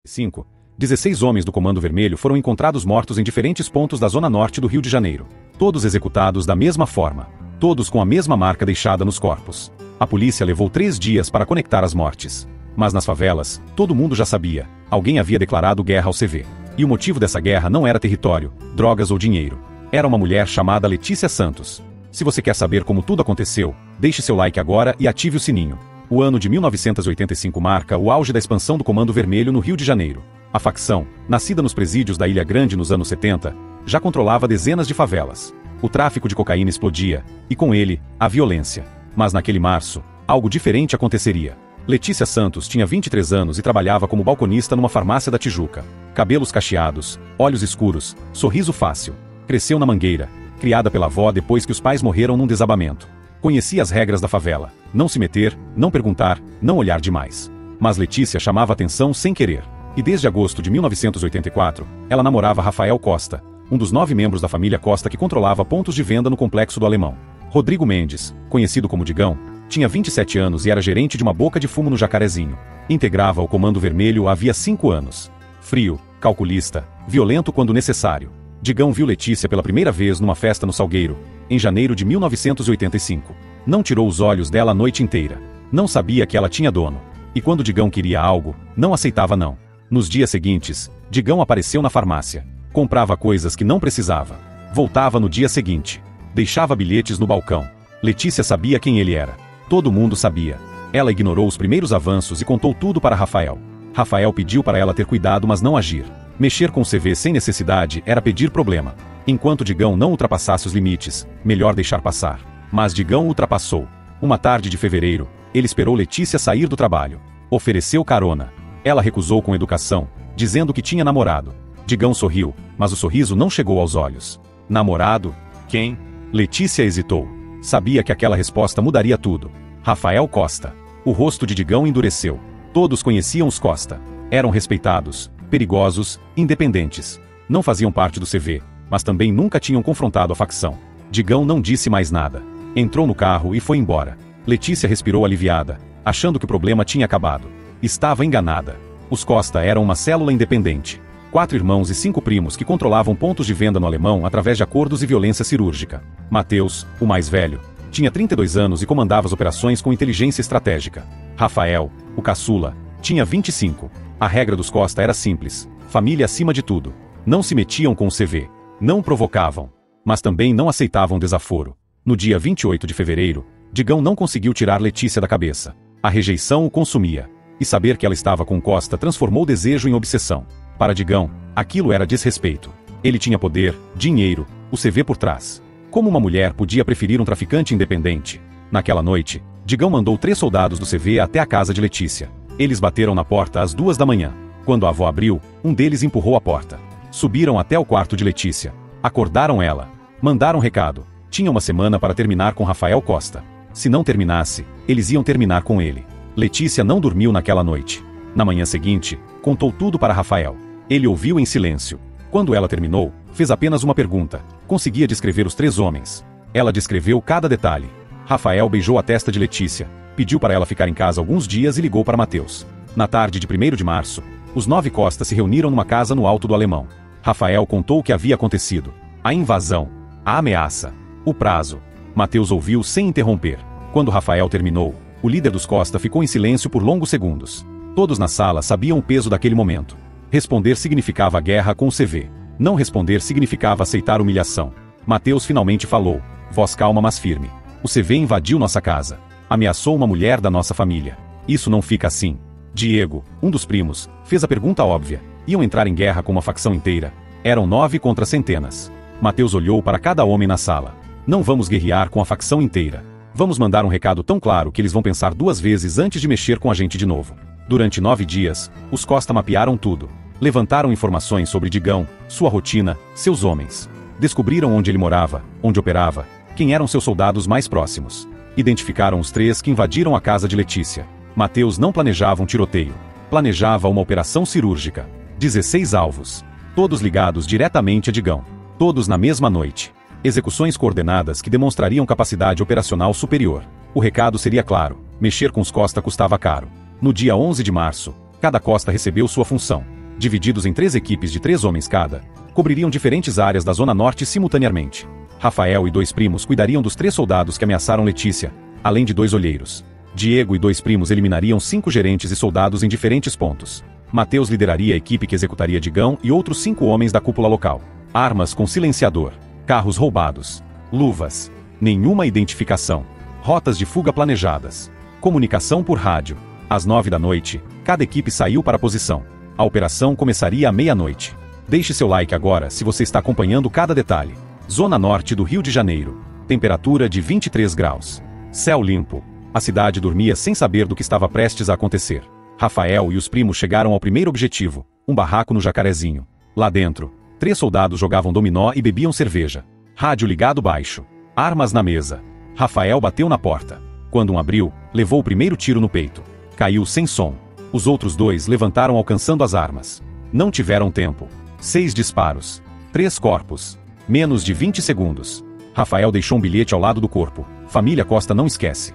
5. 16 homens do Comando Vermelho foram encontrados mortos em diferentes pontos da zona norte do Rio de Janeiro. Todos executados da mesma forma. Todos com a mesma marca deixada nos corpos. A polícia levou 3 dias para conectar as mortes. Mas nas favelas, todo mundo já sabia. Alguém havia declarado guerra ao CV. E o motivo dessa guerra não era território, drogas ou dinheiro. Era uma mulher chamada Letícia Santos. Se você quer saber como tudo aconteceu, deixe seu like agora e ative o sininho. O ano de 1985 marca o auge da expansão do Comando Vermelho no Rio de Janeiro. A facção, nascida nos presídios da Ilha Grande nos anos 70, já controlava dezenas de favelas. O tráfico de cocaína explodia, e com ele, a violência. Mas naquele março, algo diferente aconteceria. Letícia Santos tinha 23 anos e trabalhava como balconista numa farmácia da Tijuca. Cabelos cacheados, olhos escuros, sorriso fácil. Cresceu na Mangueira, criada pela avó depois que os pais morreram num desabamento. Conhecia as regras da favela: não se meter, não perguntar, não olhar demais. Mas Letícia chamava atenção sem querer. E desde agosto de 1984, ela namorava Rafael Costa, um dos 9 membros da família Costa que controlava pontos de venda no Complexo do Alemão. Rodrigo Mendes, conhecido como Digão, tinha 27 anos e era gerente de uma boca de fumo no Jacarezinho. Integrava o Comando Vermelho havia 5 anos. Frio, calculista, violento quando necessário. Digão viu Letícia pela primeira vez numa festa no Salgueiro, em janeiro de 1985. Não tirou os olhos dela a noite inteira. Não sabia que ela tinha dono. E quando Digão queria algo, não aceitava não. Nos dias seguintes, Digão apareceu na farmácia. Comprava coisas que não precisava. Voltava no dia seguinte. Deixava bilhetes no balcão. Letícia sabia quem ele era. Todo mundo sabia. Ela ignorou os primeiros avanços e contou tudo para Rafael. Rafael pediu para ela ter cuidado, mas não agir. Mexer com o CV sem necessidade era pedir problema. Enquanto Digão não ultrapassasse os limites, melhor deixar passar. Mas Digão ultrapassou. Uma tarde de fevereiro, ele esperou Letícia sair do trabalho. Ofereceu carona. Ela recusou com educação, dizendo que tinha namorado. Digão sorriu, mas o sorriso não chegou aos olhos. Namorado? Quem? Letícia hesitou. Sabia que aquela resposta mudaria tudo. Rafael Costa. O rosto de Digão endureceu. Todos conheciam os Costa. Eram respeitados, perigosos, independentes. Não faziam parte do CV, mas também nunca tinham confrontado a facção. Digão não disse mais nada. Entrou no carro e foi embora. Letícia respirou aliviada, achando que o problema tinha acabado. Estava enganada. Os Costa eram uma célula independente. 4 irmãos e 5 primos que controlavam pontos de venda no Alemão através de acordos e violência cirúrgica. Mateus, o mais velho, tinha 32 anos e comandava as operações com inteligência estratégica. Rafael, o caçula, tinha 25. A regra dos Costa era simples: família acima de tudo. Não se metiam com o CV. Não provocavam. Mas também não aceitavam desaforo. No dia 28 de fevereiro, Digão não conseguiu tirar Letícia da cabeça. A rejeição o consumia. E saber que ela estava com Costa transformou o desejo em obsessão. Para Digão, aquilo era desrespeito. Ele tinha poder, dinheiro, o CV por trás. Como uma mulher podia preferir um traficante independente? Naquela noite, Digão mandou 3 soldados do CV até a casa de Letícia. Eles bateram na porta às 2 da manhã. Quando a avó abriu, um deles empurrou a porta. Subiram até o quarto de Letícia. Acordaram ela. Mandaram recado. Tinha uma semana para terminar com Rafael Costa. Se não terminasse, eles iam terminar com ele. Letícia não dormiu naquela noite. Na manhã seguinte, contou tudo para Rafael. Ele ouviu em silêncio. Quando ela terminou, fez apenas uma pergunta. Conseguia descrever os 3 homens. Ela descreveu cada detalhe. Rafael beijou a testa de Letícia, pediu para ela ficar em casa alguns dias e ligou para Mateus. Na tarde de 1º de março, os 9 Costa se reuniram numa casa no Alto do Alemão. Rafael contou o que havia acontecido. A invasão. A ameaça. O prazo. Mateus ouviu sem interromper. Quando Rafael terminou, o líder dos Costa ficou em silêncio por longos segundos. Todos na sala sabiam o peso daquele momento. Responder significava guerra com o CV. Não responder significava aceitar humilhação. Mateus finalmente falou, voz calma mas firme. O CV invadiu nossa casa. Ameaçou uma mulher da nossa família. Isso não fica assim. Diego, um dos primos, fez a pergunta óbvia. Iam entrar em guerra com uma facção inteira. Eram 9 contra centenas. Mateus olhou para cada homem na sala. Não vamos guerrear com a facção inteira. Vamos mandar um recado tão claro que eles vão pensar 2 vezes antes de mexer com a gente de novo. Durante 9 dias, os Costa mapearam tudo. Levantaram informações sobre Digão, sua rotina, seus homens. Descobriram onde ele morava, onde operava, quem eram seus soldados mais próximos. Identificaram os 3 que invadiram a casa de Letícia. Mateus não planejava um tiroteio. Planejava uma operação cirúrgica. 16 alvos. Todos ligados diretamente a Digão. Todos na mesma noite. Execuções coordenadas que demonstrariam capacidade operacional superior. O recado seria claro: mexer com os Costa custava caro. No dia 11 de março, cada Costa recebeu sua função. divididos em 3 equipes de 3 homens cada, cobririam diferentes áreas da Zona Norte simultaneamente. Rafael e 2 primos cuidariam dos 3 soldados que ameaçaram Letícia, além de 2 olheiros. Diego e 2 primos eliminariam 5 gerentes e soldados em diferentes pontos. Mateus lideraria a equipe que executaria Digão e outros 5 homens da cúpula local. Armas com silenciador, carros roubados, luvas, nenhuma identificação, rotas de fuga planejadas, comunicação por rádio. Às 9 da noite, cada equipe saiu para a posição. A operação começaria à meia-noite. Deixe seu like agora se você está acompanhando cada detalhe. Zona Norte do Rio de Janeiro. Temperatura de 23 graus. Céu limpo. A cidade dormia sem saber do que estava prestes a acontecer. Rafael e os primos chegaram ao primeiro objetivo, um barraco no Jacarezinho. Lá dentro, 3 soldados jogavam dominó e bebiam cerveja. Rádio ligado baixo. Armas na mesa. Rafael bateu na porta. Quando um abriu, levou o primeiro tiro no peito. Caiu sem som. Os outros 2 levantaram alcançando as armas. Não tiveram tempo. 6 disparos. 3 corpos. Menos de 20 segundos. Rafael deixou um bilhete ao lado do corpo. Família Costa não esquece.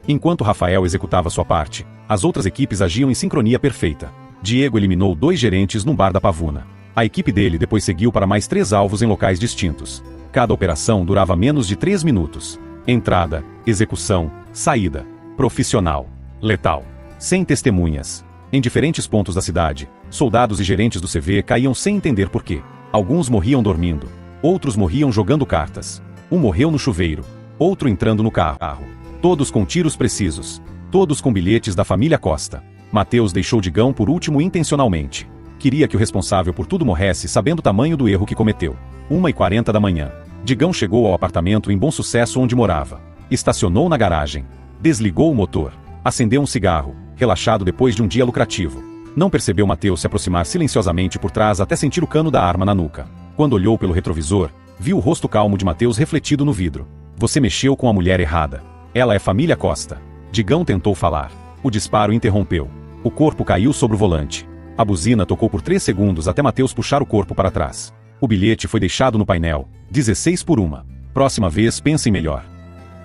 Enquanto Rafael executava sua parte, as outras equipes agiam em sincronia perfeita. Diego eliminou 2 gerentes num bar da Pavuna. A equipe dele depois seguiu para mais 3 alvos em locais distintos. Cada operação durava menos de 3 minutos. Entrada, execução, saída. Profissional. Letal. Sem testemunhas. Em diferentes pontos da cidade, soldados e gerentes do CV caíam sem entender por quê. Alguns morriam dormindo. Outros morriam jogando cartas. Um morreu no chuveiro. Outro entrando no carro. Todos com tiros precisos. Todos com bilhetes da família Costa. Mateus deixou Digão por último intencionalmente. Queria que o responsável por tudo morresse sabendo o tamanho do erro que cometeu. 1h40 da manhã. Digão chegou ao apartamento em Bom Sucesso onde morava. Estacionou na garagem. Desligou o motor. Acendeu um cigarro, relaxado depois de um dia lucrativo. Não percebeu Mateus se aproximar silenciosamente por trás até sentir o cano da arma na nuca. Quando olhou pelo retrovisor, viu o rosto calmo de Mateus refletido no vidro. Você mexeu com a mulher errada. Ela é família Costa. Digão tentou falar. O disparo interrompeu. O corpo caiu sobre o volante. A buzina tocou por 3 segundos até Mateus puxar o corpo para trás. O bilhete foi deixado no painel. 16 por 1. Próxima vez pensem melhor.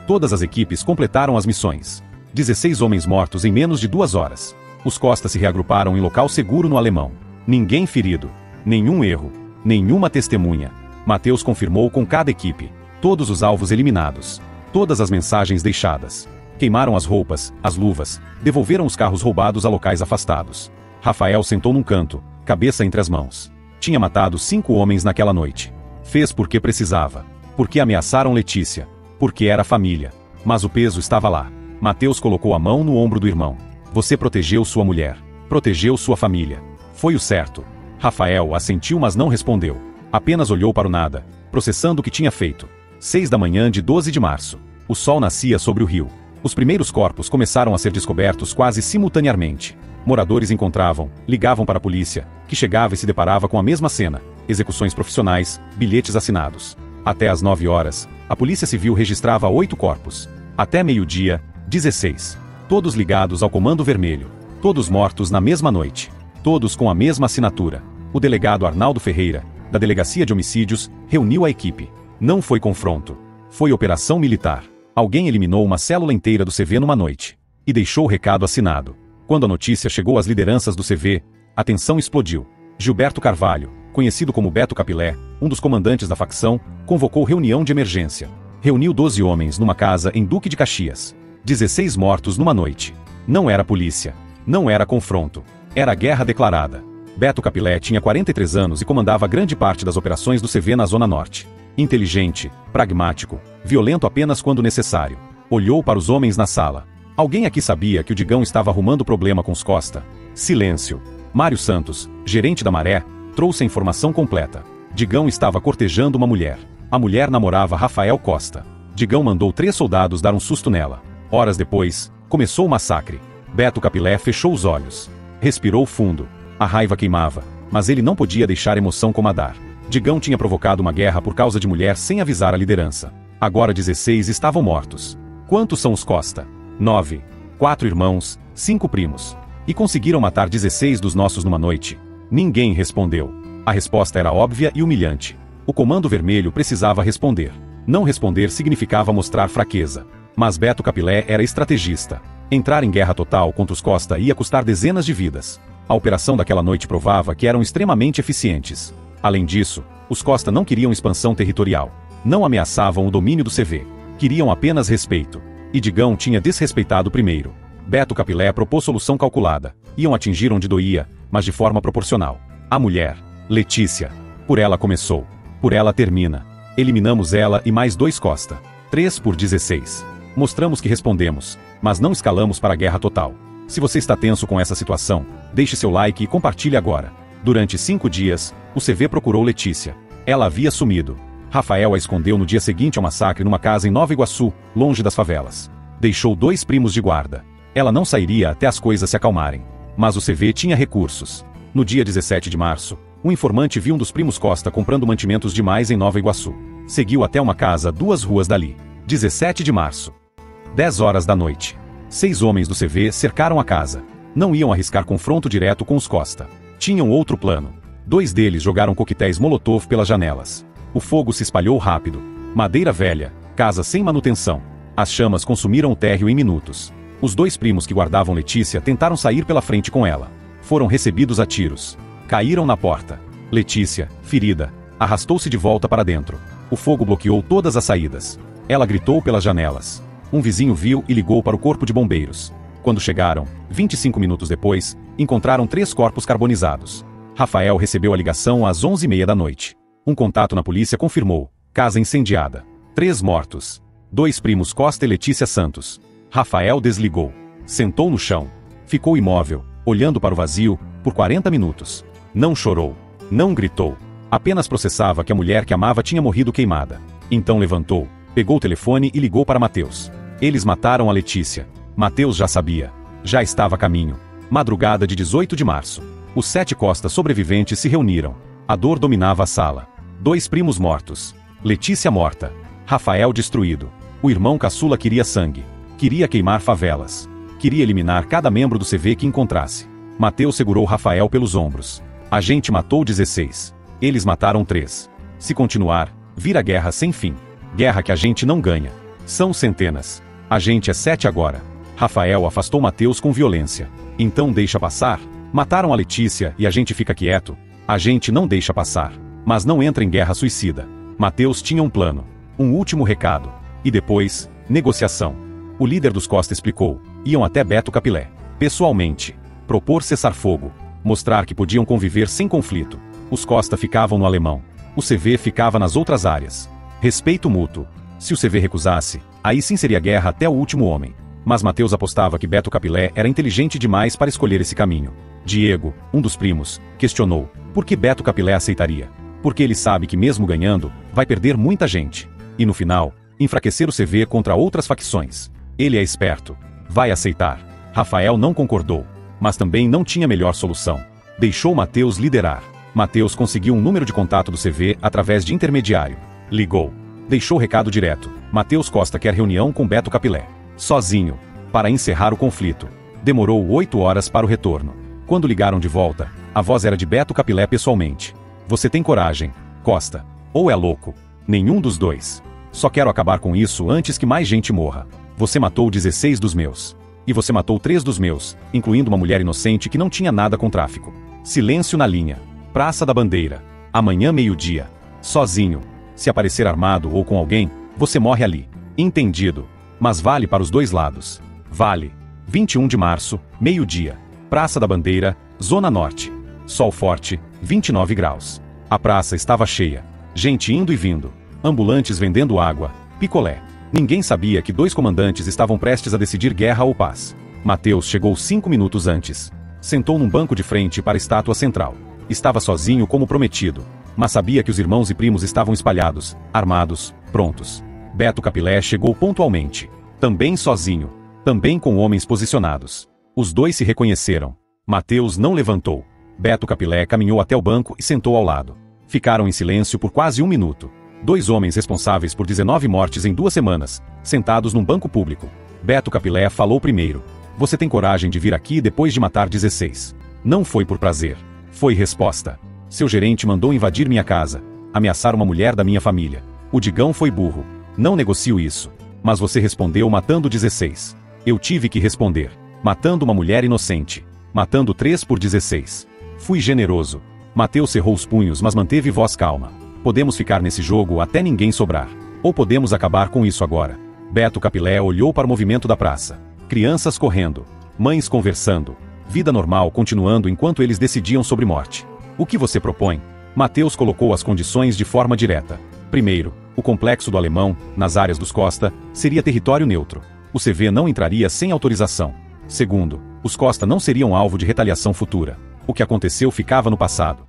Todas as equipes completaram as missões. 16 homens mortos em menos de 2 horas. Os Costa se reagruparam em local seguro no Alemão. Ninguém ferido. Nenhum erro. Nenhuma testemunha. Mateus confirmou com cada equipe. Todos os alvos eliminados. Todas as mensagens deixadas. Queimaram as roupas, as luvas. Devolveram os carros roubados a locais afastados. Rafael sentou num canto, cabeça entre as mãos. Tinha matado 5 homens naquela noite. Fez porque precisava. Porque ameaçaram Letícia. Porque era família. Mas o peso estava lá. Mateus colocou a mão no ombro do irmão. Você protegeu sua mulher. Protegeu sua família. Foi o certo. Rafael assentiu, mas não respondeu. Apenas olhou para o nada, processando o que tinha feito. 6 da manhã de 12 de março. O sol nascia sobre o rio. Os primeiros corpos começaram a ser descobertos quase simultaneamente. Moradores encontravam, ligavam para a polícia, que chegava e se deparava com a mesma cena. Execuções profissionais, bilhetes assinados. Até às 9 horas, a Polícia Civil registrava 8 corpos. Até meio-dia, 16. Todos ligados ao Comando Vermelho. Todos mortos na mesma noite. Todos com a mesma assinatura. O delegado Arnaldo Ferreira, da Delegacia de Homicídios, reuniu a equipe. Não foi confronto. Foi operação militar. Alguém eliminou uma célula inteira do CV numa noite. E deixou o recado assinado. Quando a notícia chegou às lideranças do CV, a tensão explodiu. Gilberto Carvalho, conhecido como Beto Capilé, um dos comandantes da facção, convocou reunião de emergência. Reuniu 12 homens numa casa em Duque de Caxias. 16 mortos numa noite. Não era polícia. Não era confronto. Era guerra declarada. Beto Capilé tinha 43 anos e comandava grande parte das operações do CV na Zona Norte. Inteligente, pragmático, violento apenas quando necessário. Olhou para os homens na sala. Alguém aqui sabia que o Digão estava arrumando problema com os Costa? Silêncio. Mário Santos, gerente da Maré, trouxe a informação completa. Digão estava cortejando uma mulher. A mulher namorava Rafael Costa. Digão mandou 3 soldados dar um susto nela. Horas depois, começou o massacre. Beto Capilé fechou os olhos. Respirou fundo. A raiva queimava, mas ele não podia deixar a emoção comandar. Digão tinha provocado uma guerra por causa de mulher sem avisar a liderança. Agora 16 estavam mortos. Quantos são os Costa? 9. 4 irmãos, 5 primos. E conseguiram matar 16 dos nossos numa noite. Ninguém respondeu. A resposta era óbvia e humilhante. O Comando Vermelho precisava responder. Não responder significava mostrar fraqueza. Mas Beto Capilé era estrategista. Entrar em guerra total contra os Costa ia custar dezenas de vidas. A operação daquela noite provava que eram extremamente eficientes. Além disso, os Costa não queriam expansão territorial. Não ameaçavam o domínio do CV. Queriam apenas respeito. E Digão tinha desrespeitado primeiro. Beto Capilé propôs solução calculada. Iam atingir onde doía, mas de forma proporcional. A mulher, Letícia. Por ela começou. Por ela termina. Eliminamos ela e mais 2 Costa. 3 por 16. Mostramos que respondemos, mas não escalamos para a guerra total. Se você está tenso com essa situação, deixe seu like e compartilhe agora. Durante 5 dias, o CV procurou Letícia. Ela havia sumido. Rafael a escondeu no dia seguinte ao massacre numa casa em Nova Iguaçu, longe das favelas. Deixou 2 primos de guarda. Ela não sairia até as coisas se acalmarem. Mas o CV tinha recursos. No dia 17 de março, um informante viu um dos primos Costa comprando mantimentos demais em Nova Iguaçu. Seguiu até uma casa 2 ruas dali. 17 de março. 10 horas da noite. 6 homens do CV cercaram a casa. Não iam arriscar confronto direto com os Costa. Tinham outro plano. 2 deles jogaram coquetéis Molotov pelas janelas. O fogo se espalhou rápido. Madeira velha, casa sem manutenção. As chamas consumiram o térreo em minutos. Os 2 primos que guardavam Letícia tentaram sair pela frente com ela. Foram recebidos a tiros. Caíram na porta. Letícia, ferida, arrastou-se de volta para dentro. O fogo bloqueou todas as saídas. Ela gritou pelas janelas. Um vizinho viu e ligou para o corpo de bombeiros. Quando chegaram, 25 minutos depois, encontraram 3 corpos carbonizados. Rafael recebeu a ligação às 11h30 da noite. Um contato na polícia confirmou: casa incendiada. 3 mortos. 2 primos Costa e Letícia Santos. Rafael desligou. Sentou no chão. Ficou imóvel, olhando para o vazio, por 40 minutos. Não chorou. Não gritou. Apenas processava que a mulher que amava tinha morrido queimada. Então levantou, pegou o telefone e ligou para Mateus. Eles mataram a Letícia. Mateus já sabia. Já estava a caminho. Madrugada de 18 de março. Os 7 Costa sobreviventes se reuniram. A dor dominava a sala. 2 primos mortos. Letícia morta. Rafael destruído. O irmão caçula queria sangue. Queria queimar favelas. Queria eliminar cada membro do CV que encontrasse. Mateus segurou Rafael pelos ombros. A gente matou 16. Eles mataram 3. Se continuar, vira guerra sem fim. Guerra que a gente não ganha. São centenas. A gente é 7 agora. Rafael afastou Mateus com violência. Então deixa passar? Mataram a Letícia e a gente fica quieto? A gente não deixa passar. Mas não entra em guerra suicida. Mateus tinha um plano. Um último recado. E depois, negociação. O líder dos Costa explicou. Iam até Beto Capilé. Pessoalmente. Propor cessar-fogo. Mostrar que podiam conviver sem conflito. Os Costa ficavam no alemão. O CV ficava nas outras áreas. Respeito mútuo. Se o CV recusasse, aí sim seria guerra até o último homem. Mas Mateus apostava que Beto Capilé era inteligente demais para escolher esse caminho. Diego, um dos primos, questionou. Por que Beto Capilé aceitaria? Porque ele sabe que mesmo ganhando, vai perder muita gente. E no final, enfraquecer o CV contra outras facções. Ele é esperto. Vai aceitar. Rafael não concordou. Mas também não tinha melhor solução. Deixou Mateus liderar. Mateus conseguiu um número de contato do CV através de intermediário. Ligou. Deixou recado direto. Mateus Costa quer reunião com Beto Capilé. Sozinho. Para encerrar o conflito. Demorou 8 horas para o retorno. Quando ligaram de volta, a voz era de Beto Capilé pessoalmente. Você tem coragem, Costa. Ou é louco? Nenhum dos dois. Só quero acabar com isso antes que mais gente morra. Você matou 16 dos meus. E você matou 3 dos meus, incluindo uma mulher inocente que não tinha nada com tráfico. Silêncio na linha. Praça da Bandeira. Amanhã meio-dia. Sozinho. Se aparecer armado ou com alguém, você morre ali. Entendido. Mas vale para os dois lados. Vale. 21 de março, meio-dia. Praça da Bandeira, Zona Norte. Sol forte, 29 graus. A praça estava cheia. Gente indo e vindo. Ambulantes vendendo água, picolé. Ninguém sabia que 2 comandantes estavam prestes a decidir guerra ou paz. Mateus chegou 5 minutos antes. Sentou num banco de frente para a estátua central. Estava sozinho como prometido. Mas sabia que os irmãos e primos estavam espalhados, armados, prontos. Beto Capilé chegou pontualmente. Também sozinho. Também com homens posicionados. Os 2 se reconheceram. Mateus não levantou. Beto Capilé caminhou até o banco e sentou ao lado. Ficaram em silêncio por quase 1 minuto. 2 homens responsáveis por 19 mortes em 2 semanas, sentados num banco público. Beto Capilé falou primeiro. Você tem coragem de vir aqui depois de matar 16. Não foi por prazer. Foi resposta. Seu gerente mandou invadir minha casa. Ameaçar uma mulher da minha família. O Digão foi burro. Não negocio isso. Mas você respondeu matando 16. Eu tive que responder. Matando uma mulher inocente. matando 3 por 16. Fui generoso. Mateus cerrou os punhos, mas manteve voz calma. Podemos ficar nesse jogo até ninguém sobrar. Ou podemos acabar com isso agora. Beto Capilé olhou para o movimento da praça. Crianças correndo. Mães conversando. Vida normal continuando enquanto eles decidiam sobre morte. O que você propõe? Mateus colocou as condições de forma direta. Primeiro, o complexo do Alemão, nas áreas dos Costa, seria território neutro. O CV não entraria sem autorização. Segundo, os Costa não seriam alvo de retaliação futura. O que aconteceu ficava no passado.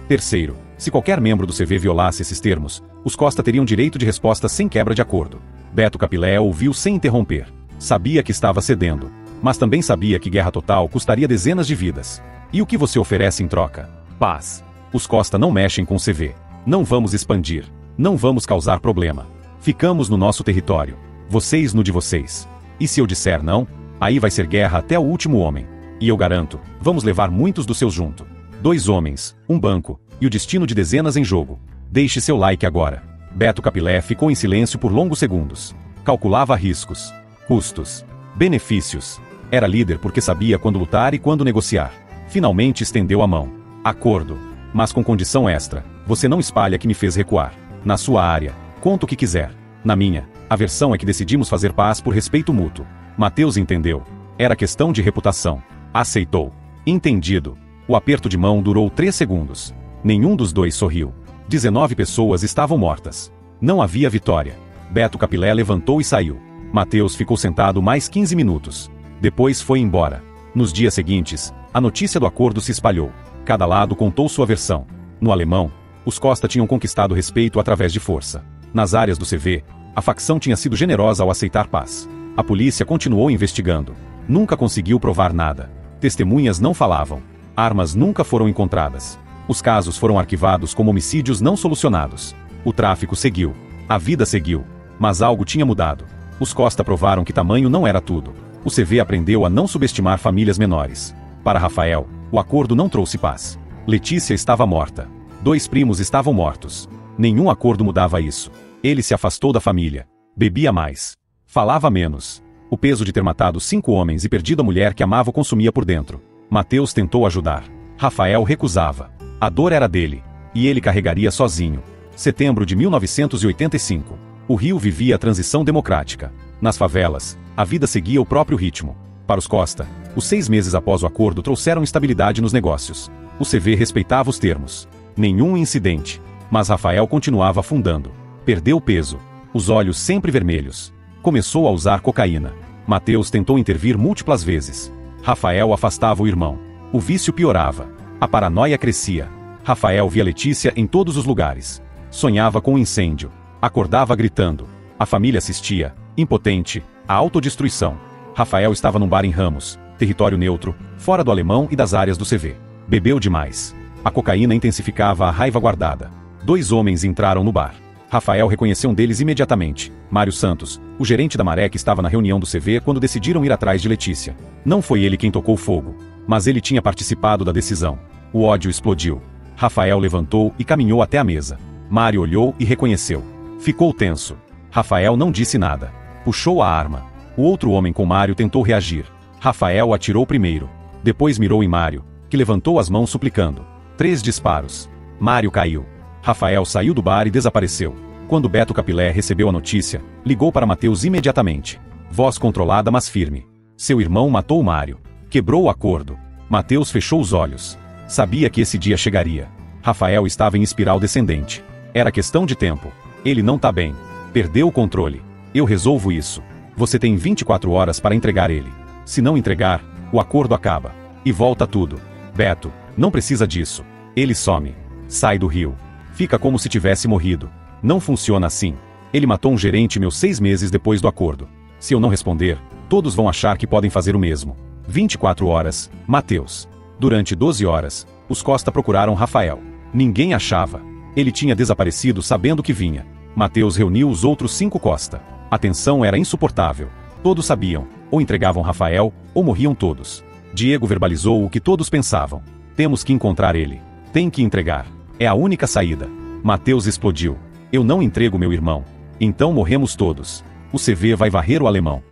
Terceiro, se qualquer membro do CV violasse esses termos, os Costa teriam direito de resposta sem quebra de acordo. Beto Capilé ouviu sem interromper. Sabia que estava cedendo, mas também sabia que guerra total custaria dezenas de vidas. E o que você oferece em troca? Paz. Os Costa não mexem com o CV. Não vamos expandir. Não vamos causar problema. Ficamos no nosso território. Vocês no de vocês. E se eu disser não, aí vai ser guerra até o último homem. E eu garanto, vamos levar muitos dos seus junto. 2 homens, um banco, e o destino de dezenas em jogo. Deixe seu like agora. Beto Capilé ficou em silêncio por longos segundos. Calculava riscos, custos, benefícios. Era líder porque sabia quando lutar e quando negociar. Finalmente estendeu a mão. Acordo. Mas com condição extra. Você não espalha que me fez recuar. Na sua área, conta o que quiser. Na minha, a versão é que decidimos fazer paz por respeito mútuo. Mateus entendeu. Era questão de reputação. Aceitou. Entendido. O aperto de mão durou 3 segundos. Nenhum dos dois sorriu. 19 pessoas estavam mortas. Não havia vitória. Beto Capilé levantou e saiu. Mateus ficou sentado mais 15 minutos. Depois foi embora. Nos dias seguintes, a notícia do acordo se espalhou. Cada lado contou sua versão. No Alemão, os Costa tinham conquistado respeito através de força. Nas áreas do CV, a facção tinha sido generosa ao aceitar paz. A polícia continuou investigando. Nunca conseguiu provar nada. Testemunhas não falavam. Armas nunca foram encontradas. Os casos foram arquivados como homicídios não solucionados. O tráfico seguiu. A vida seguiu. Mas algo tinha mudado. Os Costa provaram que tamanho não era tudo. O CV aprendeu a não subestimar famílias menores. Para Rafael, o acordo não trouxe paz. Letícia estava morta. 2 primos estavam mortos. Nenhum acordo mudava isso. Ele se afastou da família. Bebia mais. Falava menos. O peso de ter matado 5 homens e perdido a mulher que amava o consumia por dentro. Mateus tentou ajudar. Rafael recusava. A dor era dele. E ele carregaria sozinho. Setembro de 1985. O Rio vivia a transição democrática. Nas favelas, a vida seguia o próprio ritmo. Para os Costa, os 6 meses após o acordo trouxeram estabilidade nos negócios. O CV respeitava os termos. Nenhum incidente. Mas Rafael continuava afundando. Perdeu peso. Os olhos sempre vermelhos. Começou a usar cocaína. Mateus tentou intervir múltiplas vezes. Rafael afastava o irmão. O vício piorava. A paranoia crescia. Rafael via Letícia em todos os lugares. Sonhava com um incêndio. Acordava gritando. A família assistia, impotente, à autodestruição. Rafael estava num bar em Ramos, território neutro, fora do Alemão e das áreas do CV. Bebeu demais. A cocaína intensificava a raiva guardada. 2 homens entraram no bar. Rafael reconheceu um deles imediatamente. Mário Santos, o gerente da Maré que estava na reunião do CV quando decidiram ir atrás de Letícia. Não foi ele quem tocou fogo. Mas ele tinha participado da decisão. O ódio explodiu. Rafael levantou e caminhou até a mesa. Mário olhou e reconheceu. Ficou tenso. Rafael não disse nada. Puxou a arma. O outro homem com Mário tentou reagir. Rafael atirou primeiro. Depois mirou em Mário, que levantou as mãos suplicando. 3 disparos. Mário caiu. Rafael saiu do bar e desapareceu. Quando Beto Capilé recebeu a notícia, ligou para Mateus imediatamente. Voz controlada mas firme. Seu irmão matou Mário. Quebrou o acordo. Mateus fechou os olhos. Sabia que esse dia chegaria. Rafael estava em espiral descendente. Era questão de tempo. Ele não tá bem. Perdeu o controle. Eu resolvo isso. Você tem 24 horas para entregar ele. Se não entregar, o acordo acaba. E volta tudo. Beto, não precisa disso. Ele some. Sai do Rio. Fica como se tivesse morrido. Não funciona assim. Ele matou um gerente meus 6 meses depois do acordo. Se eu não responder, todos vão achar que podem fazer o mesmo. 24 horas, Mateus. Durante 12 horas, os Costa procuraram Rafael. Ninguém achava. Ele tinha desaparecido sabendo que vinha. Mateus reuniu os outros 5 Costa. A tensão era insuportável. Todos sabiam, ou entregavam Rafael, ou morriam todos. Diego verbalizou o que todos pensavam. Temos que encontrar ele. Tem que entregar. É a única saída. Mateus explodiu. Eu não entrego meu irmão. Então morremos todos. O CV vai varrer o Alemão.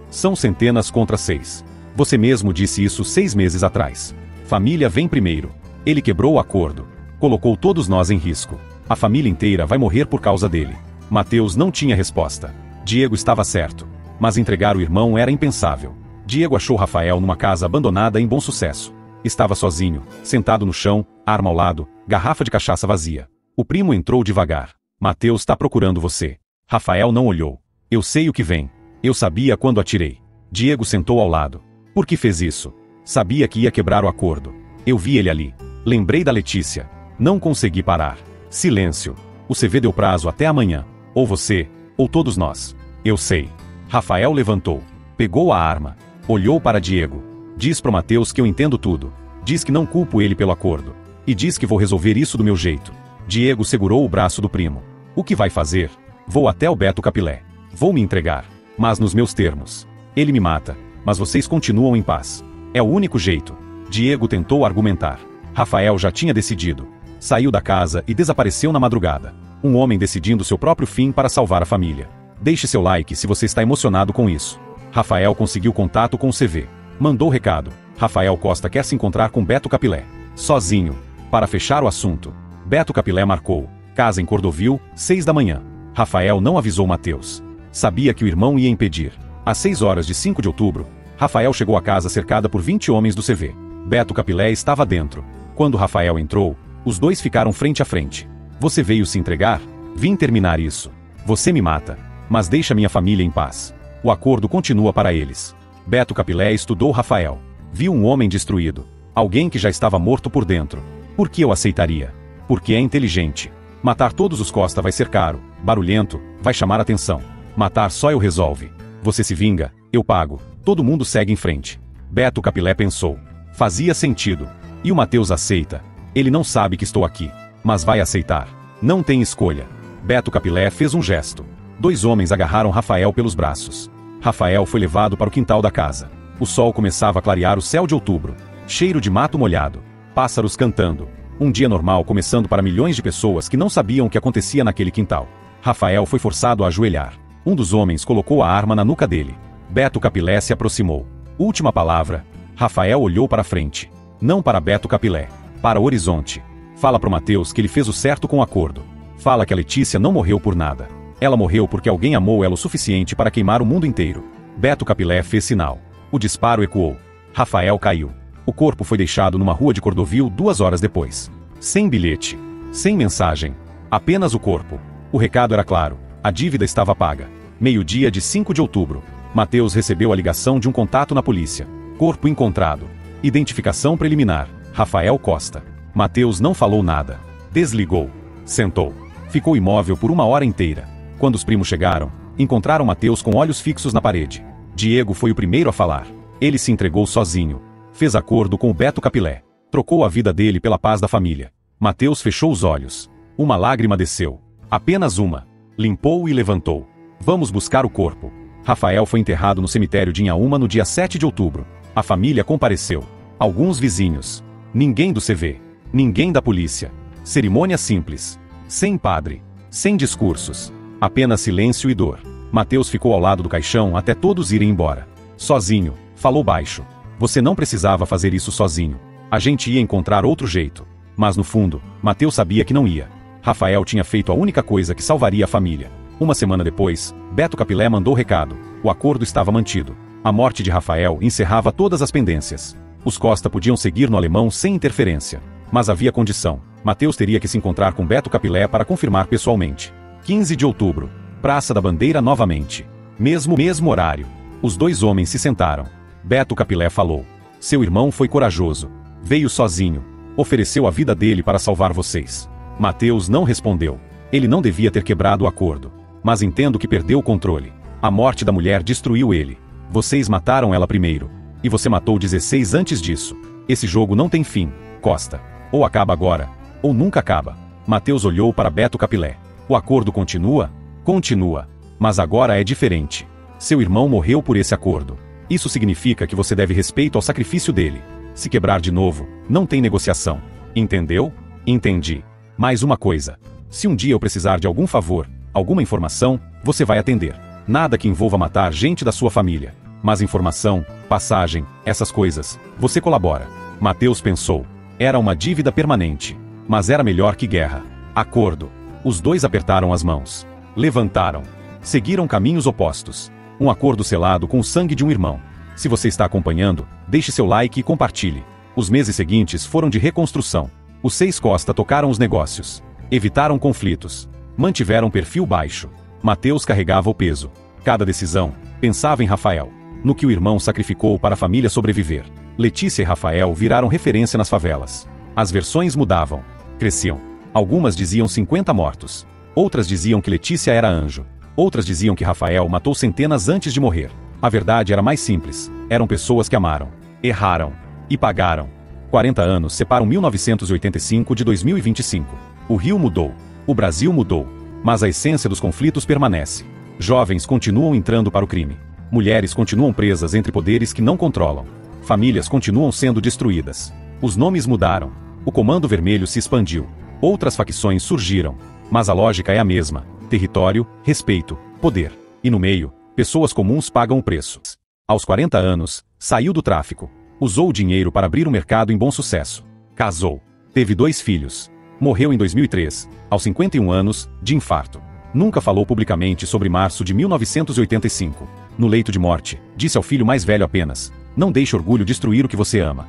São centenas contra 6. Você mesmo disse isso 6 meses atrás. Família vem primeiro. Ele quebrou o acordo. Colocou todos nós em risco. A família inteira vai morrer por causa dele. Mateus não tinha resposta. Diego estava certo. Mas entregar o irmão era impensável. Diego achou Rafael numa casa abandonada em Bom Sucesso. Estava sozinho, sentado no chão, arma ao lado, garrafa de cachaça vazia. O primo entrou devagar. Mateus está procurando você. Rafael não olhou. Eu sei o que vem. Eu sabia quando atirei. Diego sentou ao lado. Por que fez isso? Sabia que ia quebrar o acordo. Eu vi ele ali. Lembrei da Letícia. Não consegui parar. Silêncio. O CV deu prazo até amanhã. Ou você, ou todos nós. Eu sei. Rafael levantou. Pegou a arma. Olhou para Diego. Diz pro Mateus que eu entendo tudo. Diz que não culpo ele pelo acordo. E diz que vou resolver isso do meu jeito. Diego segurou o braço do primo. O que vai fazer? Vou até o Beto Capilé. Vou me entregar. Mas nos meus termos. Ele me mata. Mas vocês continuam em paz. É o único jeito. Diego tentou argumentar. Rafael já tinha decidido. Saiu da casa e desapareceu na madrugada. Um homem decidindo seu próprio fim para salvar a família. Deixe seu like se você está emocionado com isso. Rafael conseguiu contato com o CV. Mandou recado. Rafael Costa quer se encontrar com Beto Capilé. Sozinho. Para fechar o assunto. Beto Capilé marcou. Casa em Cordovil, 6 da manhã. Rafael não avisou Mateus. Sabia que o irmão ia impedir. Às 6 horas de 5 de outubro, Rafael chegou à casa cercada por 20 homens do CV. Beto Capilé estava dentro. Quando Rafael entrou, os dois ficaram frente a frente. Você veio se entregar? Vim terminar isso. Você me mata. Mas deixa minha família em paz. O acordo continua para eles. Beto Capilé estudou Rafael. Viu um homem destruído. Alguém que já estava morto por dentro. Por que eu aceitaria? Porque é inteligente. Matar todos os Costa vai ser caro, barulhento, vai chamar atenção. Matar só eu resolve. Você se vinga, eu pago. Todo mundo segue em frente. Beto Capilé pensou. Fazia sentido. E o Mateus aceita. Ele não sabe que estou aqui. Mas vai aceitar. Não tem escolha. Beto Capilé fez um gesto. 2 homens agarraram Rafael pelos braços. Rafael foi levado para o quintal da casa. O sol começava a clarear o céu de outubro. Cheiro de mato molhado. Pássaros cantando. Um dia normal começando para milhões de pessoas que não sabiam o que acontecia naquele quintal. Rafael foi forçado a ajoelhar. Um dos homens colocou a arma na nuca dele. Beto Capilé se aproximou. Última palavra. Rafael olhou para frente. Não para Beto Capilé. Para o horizonte. Fala pro Mateus que ele fez o certo com o acordo. Fala que a Letícia não morreu por nada. Ela morreu porque alguém amou ela o suficiente para queimar o mundo inteiro. Beto Capilé fez sinal. O disparo ecoou. Rafael caiu. O corpo foi deixado numa rua de Cordovil 2 horas depois. Sem bilhete. Sem mensagem. Apenas o corpo. O recado era claro. A dívida estava paga. Meio-dia de 5 de outubro. Mateus recebeu a ligação de um contato na polícia. Corpo encontrado. Identificação preliminar. Rafael Costa. Mateus não falou nada. Desligou. Sentou. Ficou imóvel por 1 hora inteira. Quando os primos chegaram, encontraram Mateus com olhos fixos na parede. Diego foi o primeiro a falar. Ele se entregou sozinho. Fez acordo com o Beto Capilé. Trocou a vida dele pela paz da família. Mateus fechou os olhos. Uma lágrima desceu. Apenas uma. Limpou e levantou. Vamos buscar o corpo. Rafael foi enterrado no cemitério de Inhaúma no dia 7 de outubro. A família compareceu. Alguns vizinhos. Ninguém do CV. Ninguém da polícia. Cerimônia simples. Sem padre. Sem discursos. Apenas silêncio e dor. Mateus ficou ao lado do caixão até todos irem embora. Sozinho. Falou baixo. Você não precisava fazer isso sozinho. A gente ia encontrar outro jeito. Mas no fundo, Mateus sabia que não ia. Rafael tinha feito a única coisa que salvaria a família. 1 semana depois, Beto Capilé mandou recado. O acordo estava mantido. A morte de Rafael encerrava todas as pendências. Os Costa podiam seguir no alemão sem interferência. Mas havia condição. Mateus teria que se encontrar com Beto Capilé para confirmar pessoalmente. 15 de outubro. Praça da Bandeira novamente. Mesmo horário. Os 2 homens se sentaram. Beto Capilé falou. Seu irmão foi corajoso. Veio sozinho. Ofereceu a vida dele para salvar vocês. Mateus não respondeu. Ele não devia ter quebrado o acordo. Mas entendo que perdeu o controle. A morte da mulher destruiu ele. Vocês mataram ela primeiro. E você matou 16 antes disso. Esse jogo não tem fim, Costa. Ou acaba agora, ou nunca acaba. Mateus olhou para Beto Capilé. O acordo continua? Continua. Mas agora é diferente. Seu irmão morreu por esse acordo. Isso significa que você deve respeito ao sacrifício dele. Se quebrar de novo, não tem negociação. Entendeu? Entendi. Mais uma coisa. Se um dia eu precisar de algum favor, alguma informação, você vai atender. Nada que envolva matar gente da sua família. Mas informação, passagem, essas coisas, você colabora. Mateus pensou. Era uma dívida permanente. Mas era melhor que guerra. Acordo. Os dois apertaram as mãos. Levantaram. Seguiram caminhos opostos. Um acordo selado com o sangue de um irmão. Se você está acompanhando, deixe seu like e compartilhe. Os meses seguintes foram de reconstrução. Os seis Costa tocaram os negócios. Evitaram conflitos. Mantiveram perfil baixo. Mateus carregava o peso. Cada decisão, pensava em Rafael. No que o irmão sacrificou para a família sobreviver. Letícia e Rafael viraram referência nas favelas. As versões mudavam. Cresciam. Algumas diziam 50 mortos. Outras diziam que Letícia era anjo. Outras diziam que Rafael matou centenas antes de morrer. A verdade era mais simples. Eram pessoas que amaram, erraram e pagaram. 40 anos separam 1985 de 2025. O Rio mudou. O Brasil mudou. Mas a essência dos conflitos permanece. Jovens continuam entrando para o crime. Mulheres continuam presas entre poderes que não controlam. Famílias continuam sendo destruídas. Os nomes mudaram. O Comando Vermelho se expandiu. Outras facções surgiram. Mas a lógica é a mesma. Território, respeito, poder. E no meio, pessoas comuns pagam o preço. Aos 40 anos, saiu do tráfico. Usou o dinheiro para abrir um mercado em bom sucesso. Casou. Teve 2 filhos. Morreu em 2003, aos 51 anos, de infarto. Nunca falou publicamente sobre março de 1985. No leito de morte, disse ao filho mais velho apenas: não deixe orgulho destruir o que você ama.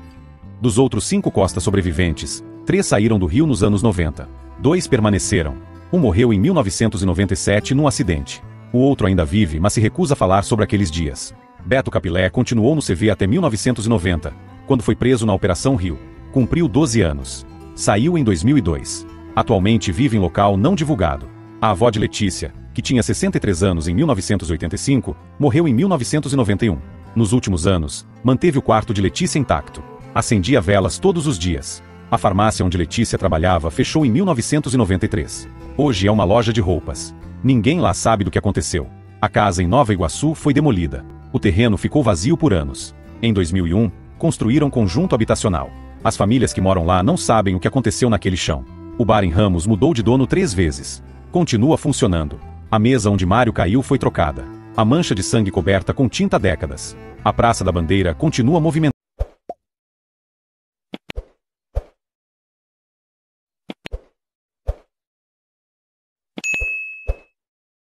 Dos outros 5 Costa sobreviventes, 3 saíram do Rio nos anos 90. 2 permaneceram. Um morreu em 1997 num acidente. O outro ainda vive, mas se recusa a falar sobre aqueles dias. Beto Capilé continuou no CV até 1990, quando foi preso na Operação Rio. Cumpriu 12 anos. Saiu em 2002. Atualmente vive em local não divulgado. A avó de Letícia, que tinha 63 anos em 1985, morreu em 1991. Nos últimos anos, manteve o quarto de Letícia intacto. Acendia velas todos os dias. A farmácia onde Letícia trabalhava fechou em 1993. Hoje é uma loja de roupas. Ninguém lá sabe do que aconteceu. A casa em Nova Iguaçu foi demolida. O terreno ficou vazio por anos. Em 2001, construíram conjunto habitacional. As famílias que moram lá não sabem o que aconteceu naquele chão. O bar em Ramos mudou de dono 3 vezes. Continua funcionando. A mesa onde Mário caiu foi trocada. A mancha de sangue coberta com tinta há décadas. A Praça da Bandeira continua movimentada.